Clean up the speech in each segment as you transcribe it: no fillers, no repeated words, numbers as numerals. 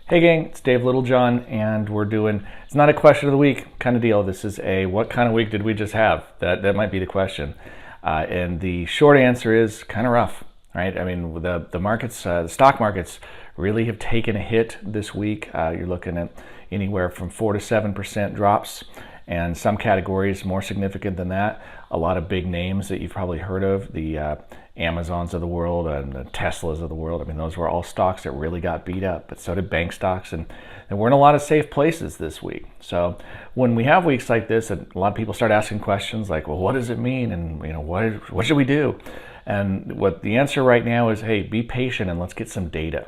Hey gang, it's Dave Littlejohn, and we're doing, it's not a question of the week kind of deal. This is a what kind of week did we just have? That might be the question. And the short answer is kind of rough, right? I mean, the markets, the stock markets really have taken a hit this week. You're looking at anywhere from 4 to 7% drops, and some categories more significant than that. A lot of big names that you've probably heard of, the Amazons of the world and the Teslas of the world. I mean, those were all stocks that really got beat up, but so did bank stocks, and there weren't a lot of safe places this week. So when we have weeks like this, and a lot of people start asking questions like, well, what does it mean? And what should we do? And what the answer right now is, hey, be patient and let's get some data.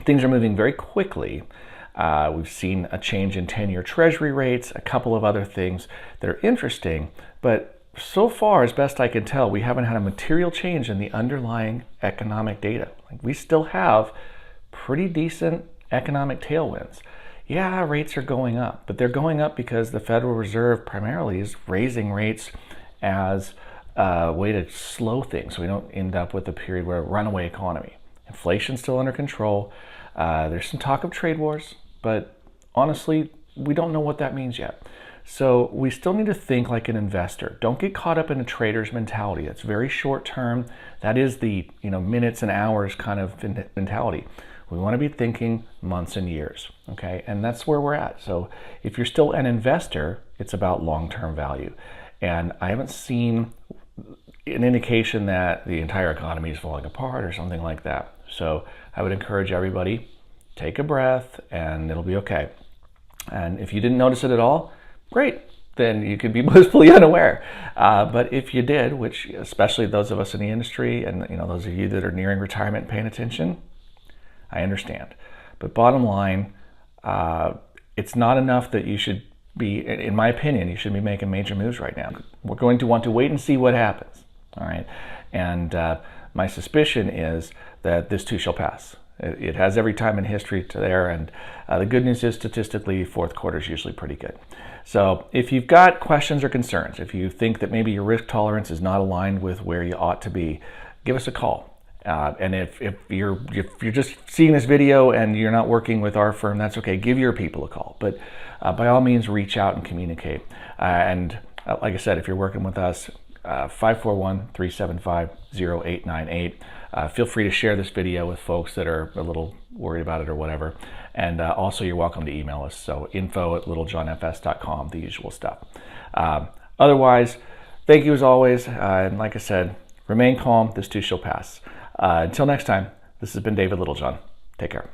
Things are moving very quickly. We've seen a change in 10-year treasury rates, a couple of other things that are interesting, but so far, as best I can tell, we haven't had a material change in the underlying economic data. We still have pretty decent economic tailwinds. Yeah, rates are going up, but they're going up because the Federal Reserve primarily is raising rates as a way to slow things so we don't end up with a period where a runaway economy. Inflation's still under control. There's some talk of trade wars, but honestly, we don't know what that means yet. So we still need to think like an investor. Don't get caught up in a trader's mentality. It's very short term. That is the minutes and hours kind of mentality. We want to be thinking months and years, okay? And that's where we're at. So if you're still an investor, it's about long-term value. And I haven't seen an indication that the entire economy is falling apart or something like that. So I would encourage everybody, take a breath and it'll be okay. And if you didn't notice it at all, great, then you could be blissfully unaware. But if you did, which especially those of us in the industry and those of you that are nearing retirement paying attention, I understand. But bottom line, it's not enough that you should be, in my opinion, you should be making major moves right now. We're going to want to wait and see what happens, all right? And my suspicion is that this too shall pass. It has every time in history to there, and the good news is statistically fourth quarter is usually pretty good. So if you've got questions or concerns, if you think that maybe your risk tolerance is not aligned with where you ought to be, give us a call. And if you're just seeing this video and you're not working with our firm, that's okay. Give your people a call, but by all means reach out and communicate. And like I said, if you're working with us, 541-375-0898. Feel free to share this video with folks that are a little worried about it or whatever. And also you're welcome to email us. So info@littlejohnfs.com, the usual stuff. Otherwise, thank you as always. And like I said, remain calm. This too shall pass. Until next time, this has been David Littlejohn. Take care.